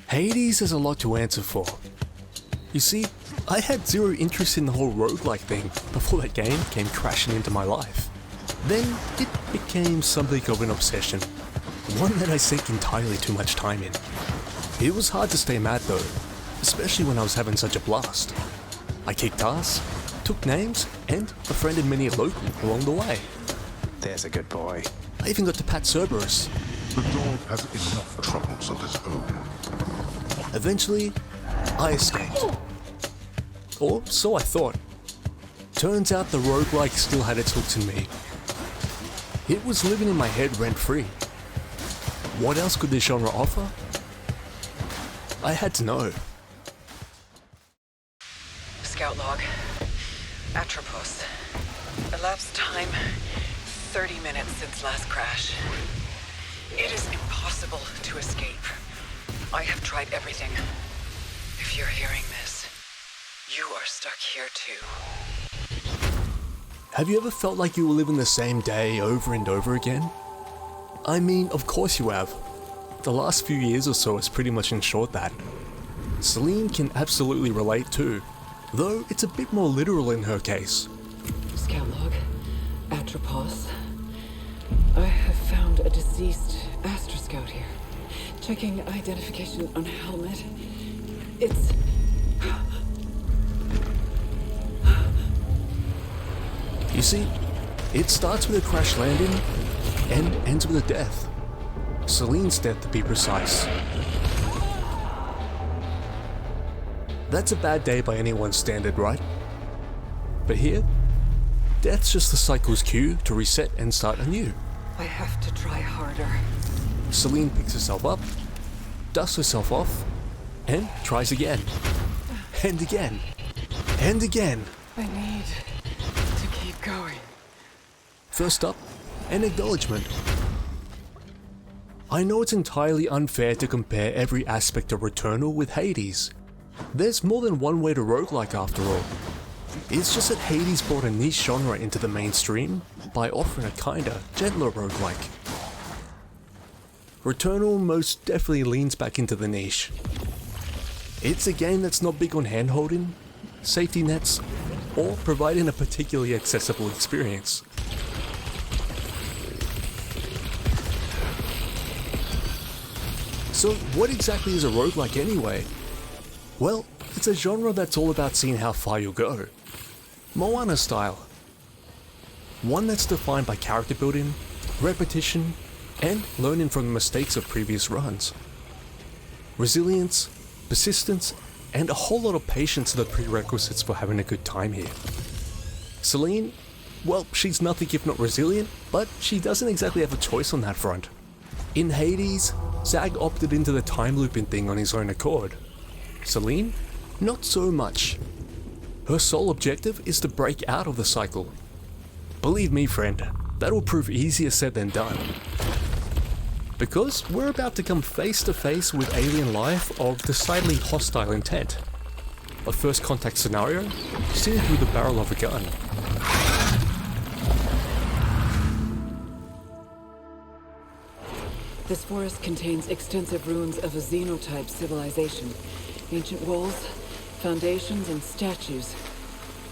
Hades has a lot to answer for. You see, I had zero interest in the whole roguelike thing before that game came crashing into my life. Then it became something of an obsession, one that I sank entirely too much time in. It was hard to stay mad though, especially when I was having such a blast. I kicked ass, took names, and befriended many a local along the way. There's a good boy. I even got to pat Cerberus. The dog has enough troubles of his own. Eventually, I escaped. Or so I thought. Turns out the roguelike still had its hooks in me. It was living in my head rent-free. What else could this genre offer? I had to know. Scout log. Atropos. Elapsed time, 30 minutes since last crash. It is impossible to escape. I have tried everything. If you're hearing this, you are stuck here too. Have you ever felt like you were living the same day over and over again? I mean, of course you have. The last few years or so has pretty much ensured that. Selene can absolutely relate too, though it's a bit more literal in her case. Scout log. Atropos. I have found a deceased Astra Scout here. Checking identification on helmet. It's... You see, it starts with a crash landing and ends with a death. Selene's death to be precise. That's a bad day by anyone's standard, right? But here, death's just the cycle's cue to reset and start anew. I have to try harder. Selene picks herself up, dusts herself off, and tries again. And again. And again. I need to keep going. First up, an acknowledgement. I know it's entirely unfair to compare every aspect of Returnal with Hades. There's more than one way to roguelike after all. It's just that Hades brought a niche genre into the mainstream by offering a kinda gentler roguelike. Returnal most definitely leans back into the niche. It's a game that's not big on handholding, safety nets, or providing a particularly accessible experience. So what exactly is a roguelike anyway? Well, it's a genre that's all about seeing how far you'll go. Moana style. One that's defined by character building, repetition, and learning from the mistakes of previous runs. Resilience, persistence, and a whole lot of patience are the prerequisites for having a good time here. Selene, well, she's nothing if not resilient, but she doesn't exactly have a choice on that front. In Hades, Zag opted into the time looping thing on his own accord. Selene, not so much. Her sole objective is to break out of the cycle. Believe me friend, that'll prove easier said than done. Because we're about to come face to face with alien life of decidedly hostile intent. A first contact scenario, seen through the barrel of a gun. This forest contains extensive ruins of a xenotype civilization. Ancient walls, foundations, and statues.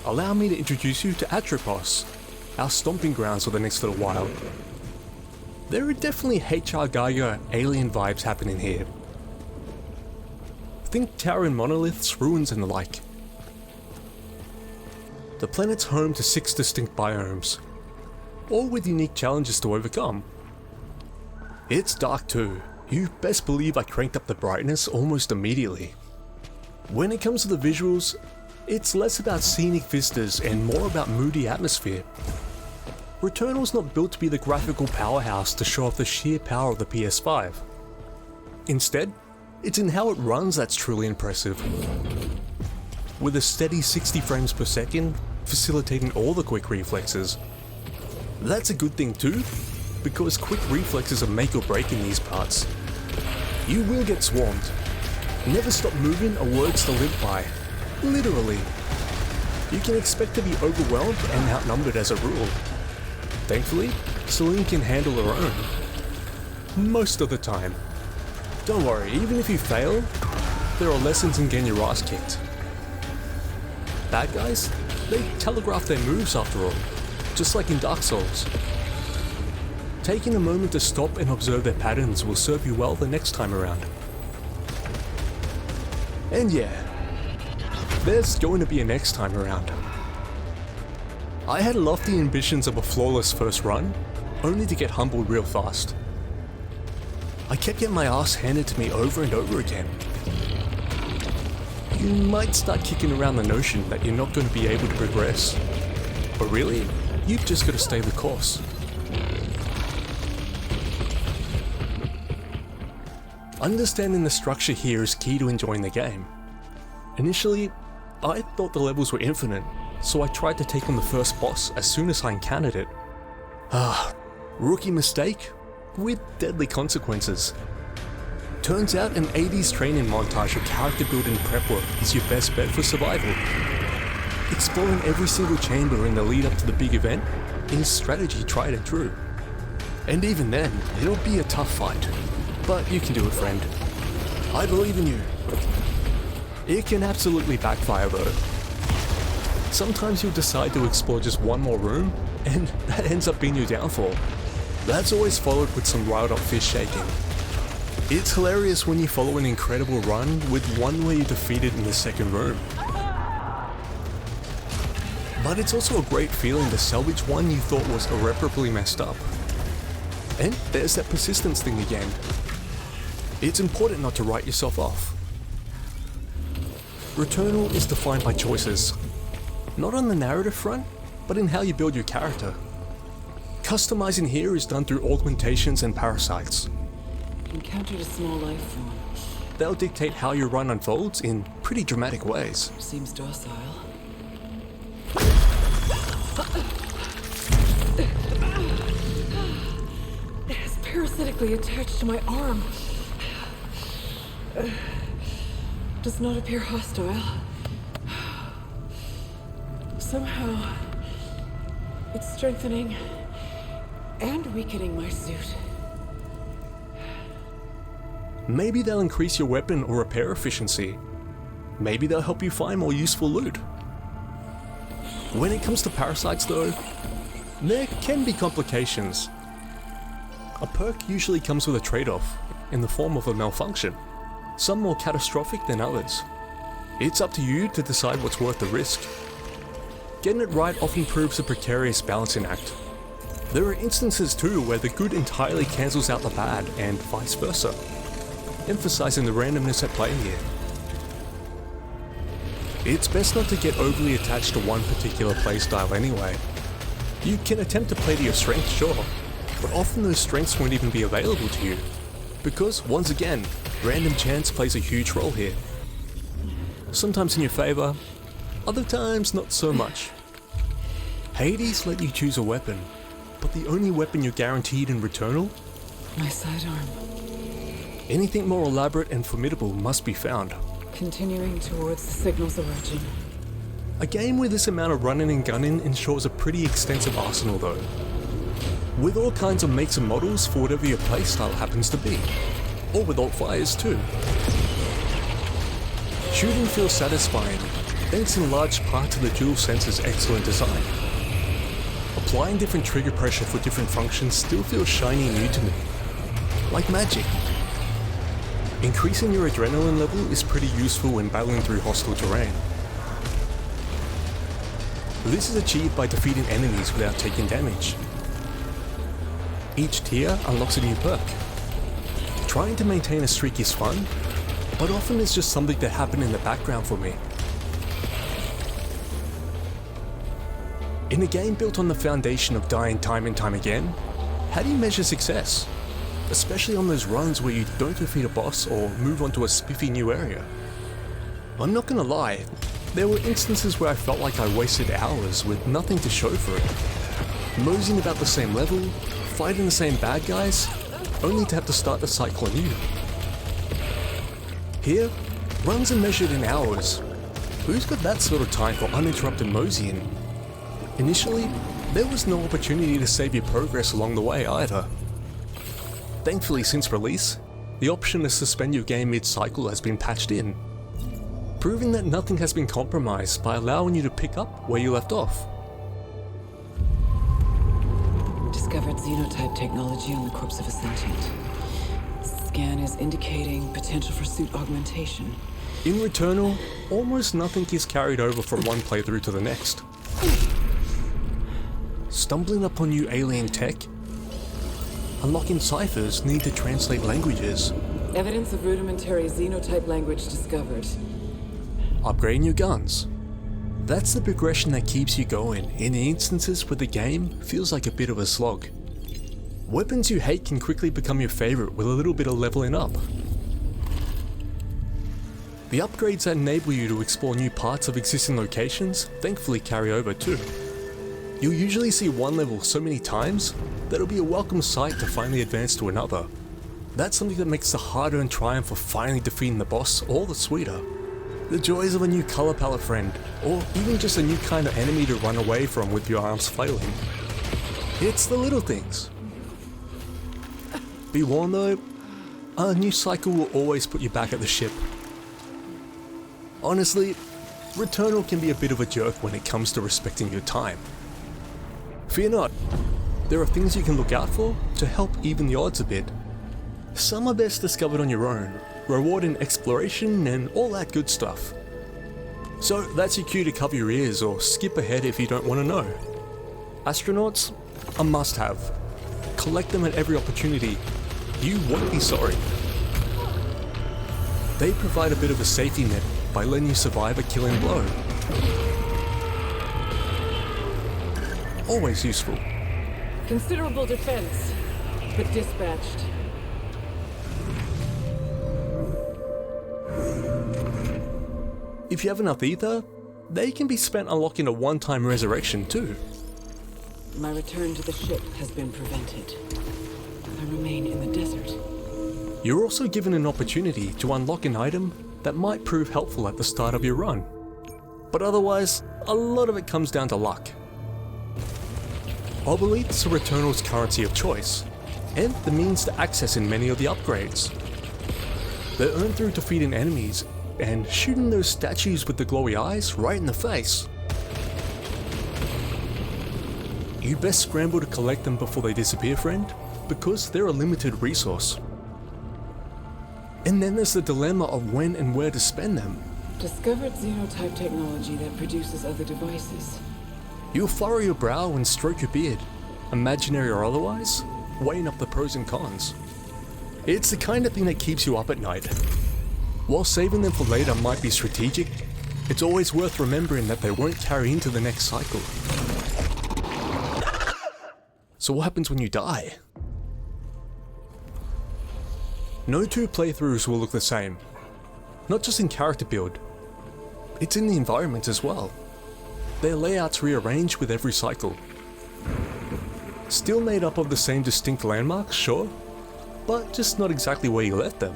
Allow me to introduce you to Atropos, our stomping grounds for the next little while. There are definitely HR Gaia alien vibes happening here. Think towering monoliths, ruins, and the like. The planet's home to 6 distinct biomes, all with unique challenges to overcome. It's dark too. You best believe I cranked up the brightness almost immediately. When it comes to the visuals, it's less about scenic vistas and more about moody atmosphere. Returnal's not built to be the graphical powerhouse to show off the sheer power of the PS5. Instead, it's in how it runs that's truly impressive. With a steady 60 frames per second, facilitating all the quick reflexes. That's a good thing too, because quick reflexes are make or break in these parts. You will get swarmed. Never stop moving are words to live by. Literally. You can expect to be overwhelmed and outnumbered as a rule. Thankfully, Selene can handle her own. Most of the time. Don't worry, even if you fail, there are lessons in getting your ass kicked. Bad guys, they telegraph their moves after all, just like in Dark Souls. Taking a moment to stop and observe their patterns will serve you well the next time around. And yeah, there's going to be a next time around. I had lofty ambitions of a flawless first run, only to get humbled real fast. I kept getting my ass handed to me over and over again. You might start kicking around the notion that you're not going to be able to progress, but really, you've just got to stay the course. Understanding the structure here is key to enjoying the game. Initially, I thought the levels were infinite, so I tried to take on the first boss as soon as I encountered it. Rookie mistake with deadly consequences. Turns out an 80s training montage of character building prep work is your best bet for survival. Exploring every single chamber in the lead up to the big event is strategy tried and true. And even then, it'll be a tough fight. But you can do it, friend. I believe in you. It can absolutely backfire though. Sometimes you'll decide to explore just one more room, and that ends up being your downfall. That's always followed with some riled up fist shaking. It's hilarious when you follow an incredible run with one where you're defeated in the second room. But it's also a great feeling to salvage one you thought was irreparably messed up. And there's that persistence thing again. It's important not to write yourself off. Returnal is defined by choices. Not on the narrative front, but in how you build your character. Customizing here is done through augmentations and parasites. Encountered a small life form. They'll dictate how your run unfolds in pretty dramatic ways. Seems docile. It is parasitically attached to my arm. Does not appear hostile. Somehow, it's strengthening and weakening my suit. Maybe they'll increase your weapon or repair efficiency. Maybe they'll help you find more useful loot. When it comes to parasites though, there can be complications. A perk usually comes with a trade-off in the form of a malfunction, some more catastrophic than others. It's up to you to decide what's worth the risk. Getting it right often proves a precarious balancing act. There are instances too where the good entirely cancels out the bad and vice versa, emphasizing the randomness at play here. It's best not to get overly attached to one particular playstyle anyway. You can attempt to play to your strengths, sure, but often those strengths won't even be available to you, because once again, random chance plays a huge role here. Sometimes in your favor, other times not so much. Hades let you choose a weapon, but the only weapon you're guaranteed in Returnal? My sidearm. Anything more elaborate and formidable must be found. Continuing towards the signal's origin. A game with this amount of running and gunning ensures a pretty extensive arsenal though, with all kinds of makes and models for whatever your playstyle happens to be, or with alt fires too. Shooting feels satisfying, thanks in large part to the DualSense's excellent design. Applying different trigger pressure for different functions still feels shiny and new to me, like magic. Increasing your adrenaline level is pretty useful when battling through hostile terrain. This is achieved by defeating enemies without taking damage. Each tier unlocks a new perk. Trying to maintain a streak is fun, but often it's just something that happened in the background for me. In a game built on the foundation of dying time and time again, how do you measure success? Especially on those runs where you don't defeat a boss or move on to a spiffy new area. I'm not gonna lie, there were instances where I felt like I wasted hours with nothing to show for it. Moseying about the same level, fighting the same bad guys, only to have to start the cycle anew. Here, runs are measured in hours. Who's got that sort of time for uninterrupted moseying? Initially, there was no opportunity to save your progress along the way either. Thankfully, since release, the option to suspend your game mid-cycle has been patched in, proving that nothing has been compromised by allowing you to pick up where you left off. Discovered xenotype technology on the corpse of a sentient. Scan is indicating potential for suit augmentation. In Returnal, almost nothing is carried over from one playthrough to the next. Stumbling upon new alien tech, unlocking ciphers need to translate languages, Evidence of rudimentary xenotype language discovered. upgrading your guns. That's the progression that keeps you going in instances where the game feels like a bit of a slog. Weapons you hate can quickly become your favorite with a little bit of leveling up. The upgrades that enable you to explore new parts of existing locations thankfully carry over too. You'll usually see one level so many times that it'll be a welcome sight to finally advance to another. That's something that makes the hard-earned triumph of finally defeating the boss all the sweeter. The joys of a new color palette friend, or even just a new kind of enemy to run away from with your arms flailing. It's the little things. Be warned though, a new cycle will always put you back at the ship. Honestly, Returnal can be a bit of a jerk when it comes to respecting your time. Fear not, there are things you can look out for to help even the odds a bit. Some are best discovered on your own, rewarding exploration and all that good stuff. So that's your cue to cover your ears or skip ahead if you don't want to know. Astronauts, a must-have. Collect them at every opportunity. You won't be sorry. They provide a bit of a safety net by letting you survive a killing blow. Always useful. Considerable defense, but dispatched. If you have enough ether, they can be spent unlocking a one-time resurrection too. My return to the ship has been prevented. I remain in the desert. You're also given an opportunity to unlock an item that might prove helpful at the start of your run. But otherwise, a lot of it comes down to luck. Obeleths are Returnal's currency of choice, and the means to accessing many of the upgrades. They're earned through defeating enemies and shooting those statues with the glowy eyes right in the face. You best scramble to collect them before they disappear, friend, because they're a limited resource. And then there's the dilemma of when and where to spend them. Discovered xenotype technology that produces other devices. You'll furrow your brow and stroke your beard, imaginary or otherwise, weighing up the pros and cons. It's the kind of thing that keeps you up at night. While saving them for later might be strategic, it's always worth remembering that they won't carry into the next cycle. So what happens when you die? No two playthroughs will look the same. Not just in character build, it's in the environment as well. Their layouts rearrange with every cycle. Still made up of the same distinct landmarks, sure, but just not exactly where you left them.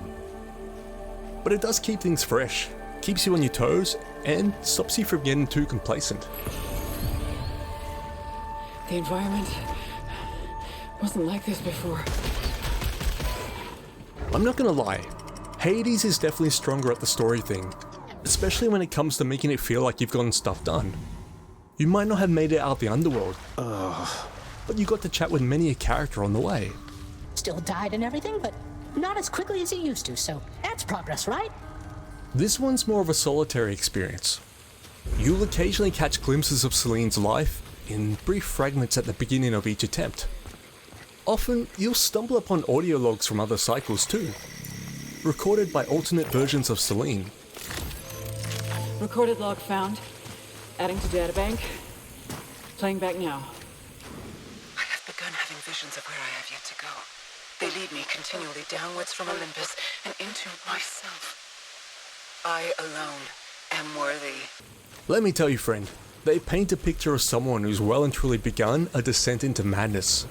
But it does keep things fresh, keeps you on your toes, and stops you from getting too complacent. The environment wasn't like this before. I'm not gonna lie, Hades is definitely stronger at the story thing, especially when it comes to making it feel like you've gotten stuff done. You might not have made it out of the underworld, but you got to chat with many a character on the way. Still died and everything, but not as quickly as he used to, so that's progress, right? This one's more of a solitary experience. You'll occasionally catch glimpses of Selene's life in brief fragments at the beginning of each attempt. Often, you'll stumble upon audio logs from other cycles too, recorded by alternate versions of Selene. Recorded log found. Adding to databank. Playing back now. I have begun having visions of where I have yet to go. They lead me continually downwards from Olympus and into myself. I alone am worthy. Let me tell you, friend, they paint a picture of someone who's well and truly begun a descent into madness.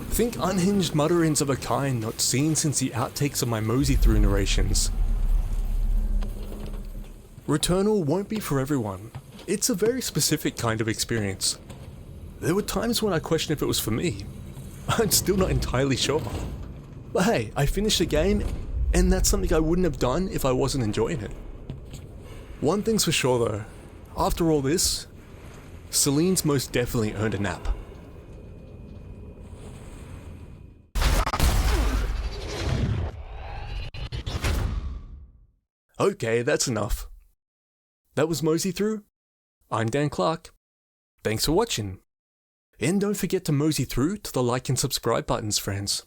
Think unhinged mutterings of a kind not seen since the outtakes of my MoseyThrough narrations. Returnal won't be for everyone. It's a very specific kind of experience. There were times when I questioned if it was for me. I'm still not entirely sure. But hey, I finished the game, and that's something I wouldn't have done if I wasn't enjoying it. One thing's for sure though, after all this, Selene's most definitely earned a nap. Okay, that's enough. That was Mosey Through. I'm Dan Clarke. Thanks for watching. And don't forget to mosey through to the like and subscribe buttons, friends.